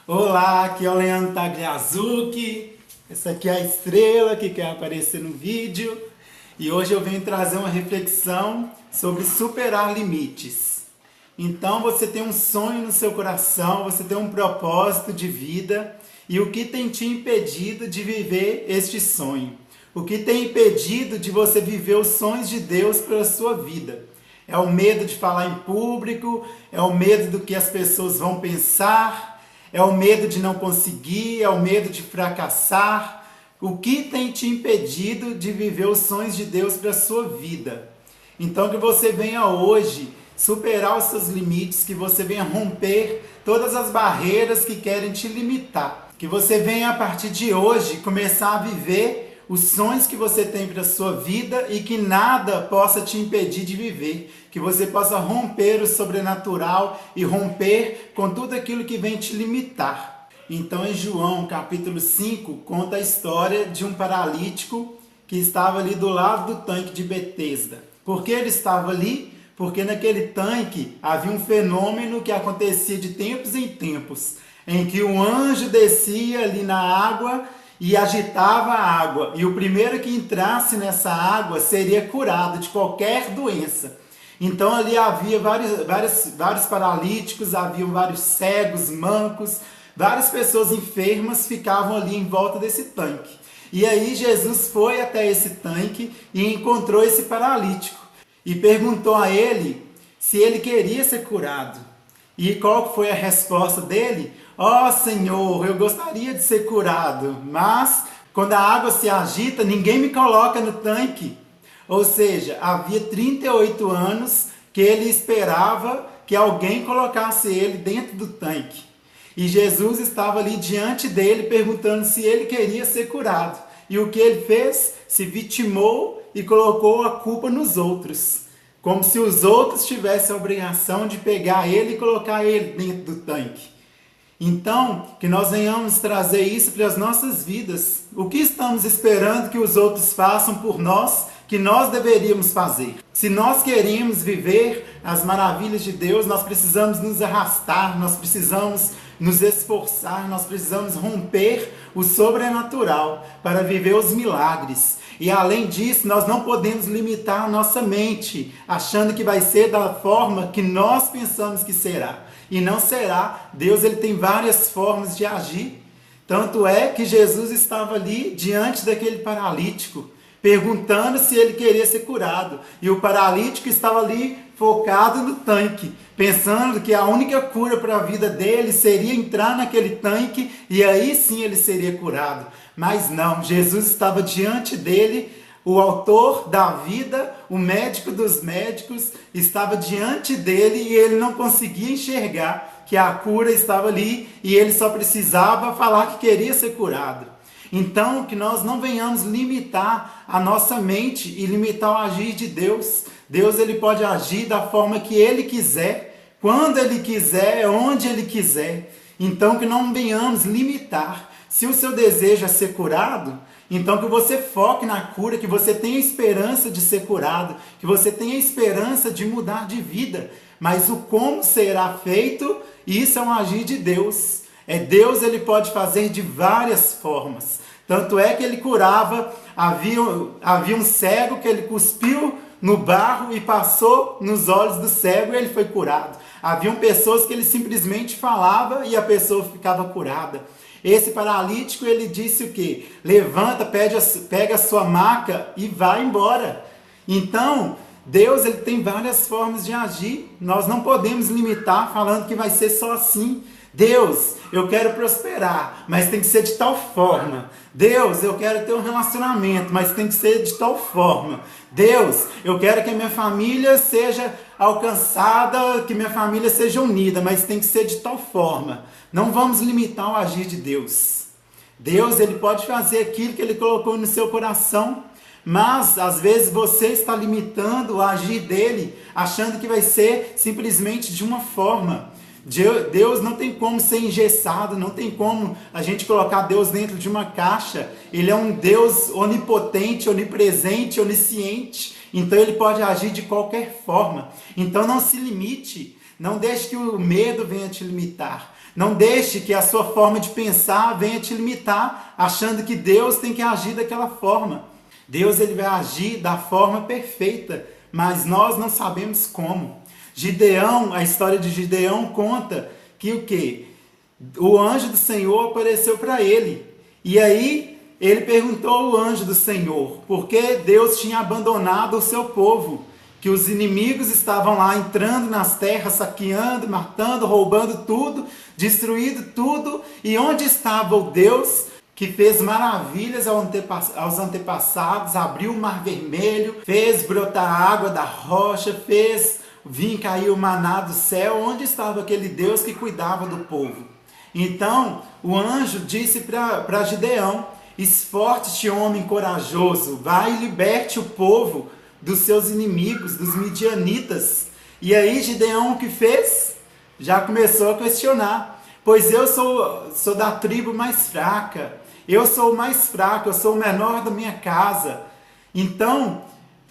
Olá, aqui é o Leandro Tagliazucchi. Essa aqui é a estrela que quer aparecer no vídeo. E hoje eu venho trazer uma reflexão sobre superar limites. Então você tem um sonho no seu coração, você tem um propósito de vida. E o que tem te impedido de viver este sonho? O que tem impedido de você viver os sonhos de Deus para a sua vida? É o medo de falar em público, é o medo do que as pessoas vão pensar, é o medo de não conseguir, é o medo de fracassar. O que tem te impedido de viver os sonhos de Deus para a sua vida? Então que você venha hoje superar os seus limites, que você venha romper todas as barreiras que querem te limitar. Que você venha a partir de hoje começar a viver os sonhos que você tem para a sua vida e que nada possa te impedir de viver. Que você possa romper o sobrenatural e romper com tudo aquilo que vem te limitar. Então em João capítulo 5 conta a história de um paralítico que estava ali do lado do tanque de Betesda. Por que ele estava ali? Porque naquele tanque havia um fenômeno que acontecia de tempos em tempos, em que um anjo descia ali na água e agitava a água, e o primeiro que entrasse nessa água seria curado de qualquer doença. Então ali havia vários paralíticos, haviam vários cegos, mancos, várias pessoas enfermas ficavam ali em volta desse tanque. E aí Jesus foi até esse tanque e encontrou esse paralítico e perguntou a ele se ele queria ser curado. E qual foi a resposta dele? Ó Senhor, eu gostaria de ser curado, mas quando a água se agita, ninguém me coloca no tanque. Ou seja, havia 38 anos que ele esperava que alguém colocasse ele dentro do tanque. E Jesus estava ali diante dele perguntando se ele queria ser curado. E o que ele fez? Se vitimou e colocou a culpa nos outros. Como se os outros tivessem a obrigação de pegar ele e colocar ele dentro do tanque. Então, que nós venhamos trazer isso para as nossas vidas. O que estamos esperando que os outros façam por nós, que nós deveríamos fazer? Se nós queremos viver as maravilhas de Deus, nós precisamos nos arrastar, nós precisamos nos esforçar, nós precisamos romper o sobrenatural para viver os milagres. E além disso, nós não podemos limitar a nossa mente, achando que vai ser da forma que nós pensamos que será. E não será. Deus ele tem várias formas de agir. Tanto é que Jesus estava ali diante daquele paralítico, perguntando se ele queria ser curado. E o paralítico estava ali focado no tanque, pensando que a única cura para a vida dele seria entrar naquele tanque e aí sim ele seria curado. Mas não, Jesus estava diante dele, o autor da vida, o médico dos médicos, estava diante dele e ele não conseguia enxergar que a cura estava ali e ele só precisava falar que queria ser curado. Então, que nós não venhamos limitar a nossa mente e limitar o agir de Deus. Deus ele pode agir da forma que ele quiser, quando ele quiser, onde ele quiser. Então, que não venhamos limitar. Se o seu desejo é ser curado, então que você foque na cura, que você tenha esperança de ser curado, que você tenha esperança de mudar de vida. Mas o como será feito, isso é um agir de Deus. Deus ele pode fazer de várias formas. Tanto é que ele curava, havia um cego que ele cuspiu no barro e passou nos olhos do cego e ele foi curado. Haviam pessoas que ele simplesmente falava e a pessoa ficava curada. Esse paralítico ele disse o quê? Levanta, pega a sua maca e vai embora. Então, Deus ele tem várias formas de agir. Nós não podemos limitar falando que vai ser só assim. Deus, eu quero prosperar, mas tem que ser de tal forma. Deus, eu quero ter um relacionamento, mas tem que ser de tal forma. Deus, eu quero que a minha família seja alcançada, que minha família seja unida, mas tem que ser de tal forma. Não vamos limitar o agir de Deus. Deus, ele pode fazer aquilo que ele colocou no seu coração, mas às vezes você está limitando o agir dele, achando que vai ser simplesmente de uma forma. Deus não tem como ser engessado, não tem como a gente colocar Deus dentro de uma caixa. Ele é um Deus onipotente, onipresente, onisciente. Então ele pode agir de qualquer forma. Então não se limite. Não deixe que o medo venha te limitar. Não deixe que a sua forma de pensar venha te limitar, achando que Deus tem que agir daquela forma. Deus ele vai agir da forma perfeita, mas nós não sabemos como. Gideão, a história de Gideão conta que o quê? O anjo do Senhor apareceu para ele. E aí ele perguntou ao anjo do Senhor por que Deus tinha abandonado o seu povo. Que os inimigos estavam lá entrando nas terras, saqueando, matando, roubando tudo, destruindo tudo. E onde estava o Deus que fez maravilhas aos antepassados, abriu o mar vermelho, fez brotar água da rocha, fez vir cair o maná do céu? Onde estava aquele Deus que cuidava do povo? Então o anjo disse para Gideão: esforce-te, homem corajoso, vai e liberte o povo dos seus inimigos, dos midianitas. E aí Gideão o que fez? Já começou a questionar. Pois eu sou da tribo mais fraca, eu sou o mais fraco, eu sou o menor da minha casa. Então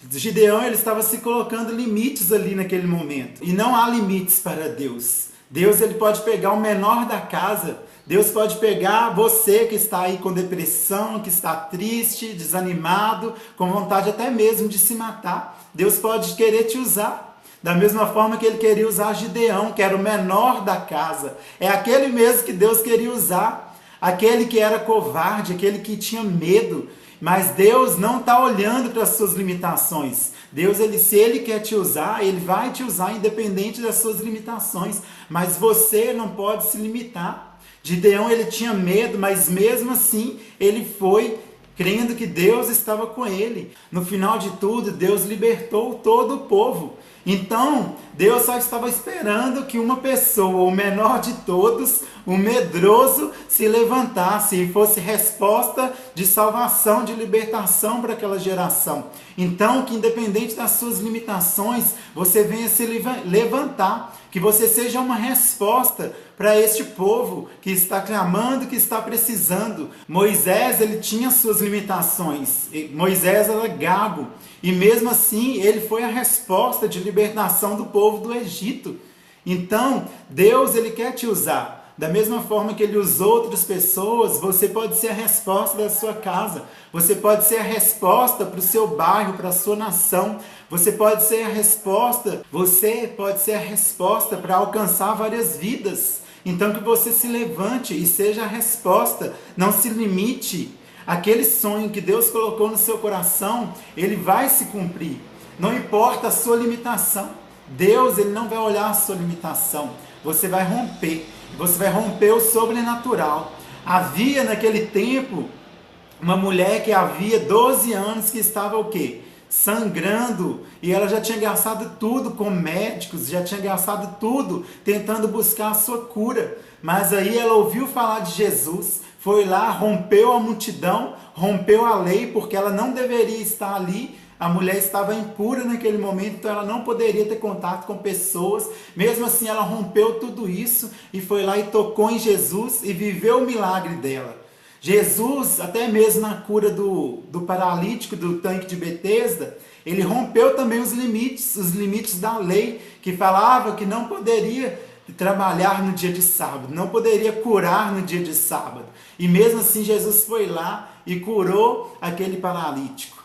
Gideão ele estava se colocando limites ali naquele momento. E não há limites para Deus. Deus ele pode pegar o menor da casa. Deus pode pegar você que está aí com depressão, que está triste, desanimado, com vontade até mesmo de se matar. Deus pode querer te usar. Da mesma forma que ele queria usar Gideão, que era o menor da casa. É aquele mesmo que Deus queria usar. Aquele que era covarde, aquele que tinha medo. Mas Deus não está olhando para as suas limitações. Deus, se Ele quer te usar, Ele vai te usar independente das suas limitações. Mas você não pode se limitar. Gideão, ele tinha medo, mas mesmo assim, ele foi crendo que Deus estava com ele. No final de tudo, Deus libertou todo o povo. Então, Deus só estava esperando que uma pessoa, o menor de todos, o medroso, se levantasse e fosse resposta de salvação, de libertação para aquela geração. Então, que independente das suas limitações, você venha se levantar, que você seja uma resposta para este povo que está clamando, que está precisando. Moisés, ele tinha suas limitações. Moisés era gago. E mesmo assim, ele foi a resposta de libertação do povo do Egito. Então, Deus, ele quer te usar. Da mesma forma que ele usou outras pessoas, você pode ser a resposta da sua casa. Você pode ser a resposta para o seu bairro, para a sua nação. Você pode ser a resposta para alcançar várias vidas. Então que você se levante e seja a resposta. Não se limite. Aquele sonho que Deus colocou no seu coração, ele vai se cumprir. Não importa a sua limitação. Deus, ele não vai olhar a sua limitação. Você vai romper. Você vai romper o sobrenatural. Havia naquele tempo uma mulher que havia 12 anos que estava o quê? Sangrando, e ela já tinha gastado tudo com médicos, já tinha gastado tudo tentando buscar a sua cura. Mas aí ela ouviu falar de Jesus, foi lá, rompeu a multidão, rompeu a lei, porque ela não deveria estar ali. A mulher estava impura naquele momento, então ela não poderia ter contato com pessoas. Mesmo assim, ela rompeu tudo isso e foi lá e tocou em Jesus e viveu o milagre dela. Jesus, até mesmo na cura do paralítico do tanque de Betesda, ele rompeu também os limites da lei, que falava que não poderia trabalhar no dia de sábado, não poderia curar no dia de sábado. E mesmo assim, Jesus foi lá e curou aquele paralítico.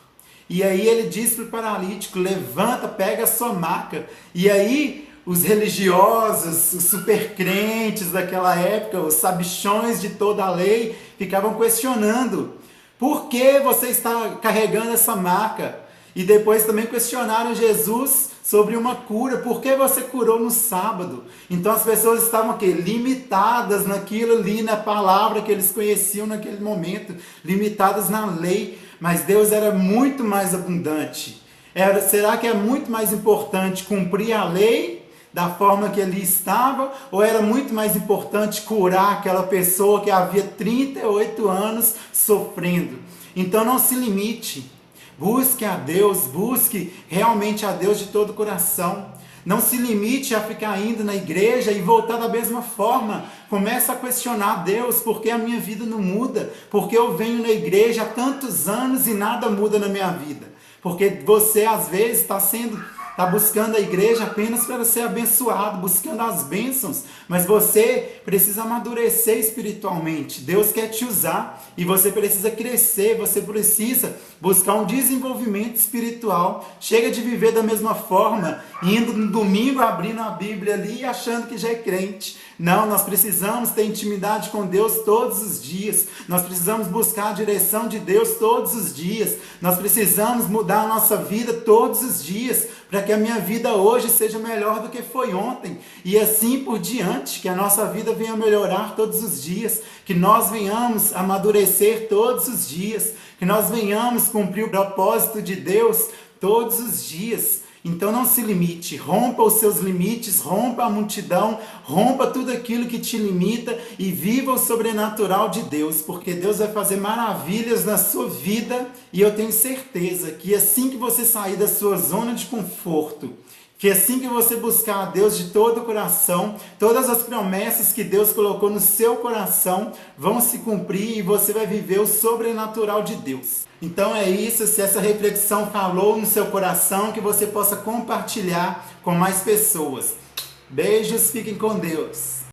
E aí ele disse para o paralítico: levanta, pega a sua maca. E aí os religiosos, os supercrentes daquela época, os sabichões de toda a lei, ficavam questionando: por que você está carregando essa maca? E depois também questionaram Jesus sobre uma cura: por que você curou no sábado? Então as pessoas estavam o quê? Limitadas naquilo ali, na palavra que eles conheciam naquele momento, limitadas na lei. Mas Deus era muito mais abundante. Será que é muito mais importante cumprir a lei da forma que ali estava? Ou era muito mais importante curar aquela pessoa que havia 38 anos sofrendo? Então não se limite. Busque a Deus, busque realmente a Deus de todo o coração. Não se limite a ficar indo na igreja e voltar da mesma forma. Começa a questionar: Deus, por que a minha vida não muda? Porque eu venho na igreja há tantos anos e nada muda na minha vida. Porque você às vezes está está buscando a igreja apenas para ser abençoado, buscando as bênçãos, mas você precisa amadurecer espiritualmente. Deus quer te usar e você precisa crescer, você precisa buscar um desenvolvimento espiritual. Chega de viver da mesma forma, indo no domingo abrindo a Bíblia ali e achando que já é crente. Não, nós precisamos ter intimidade com Deus todos os dias. Nós precisamos buscar a direção de Deus todos os dias. Nós precisamos mudar a nossa vida todos os dias, para que a minha vida hoje seja melhor do que foi ontem. E assim por diante, que a nossa vida venha melhorar todos os dias, que nós venhamos amadurecer todos os dias, que nós venhamos cumprir o propósito de Deus todos os dias. Então não se limite, rompa os seus limites, rompa a multidão, rompa tudo aquilo que te limita e viva o sobrenatural de Deus, porque Deus vai fazer maravilhas na sua vida e eu tenho certeza que assim que você sair da sua zona de conforto, que assim que você buscar a Deus de todo o coração, todas as promessas que Deus colocou no seu coração vão se cumprir e você vai viver o sobrenatural de Deus. Então é isso, se essa reflexão falou no seu coração, que você possa compartilhar com mais pessoas. Beijos, fiquem com Deus.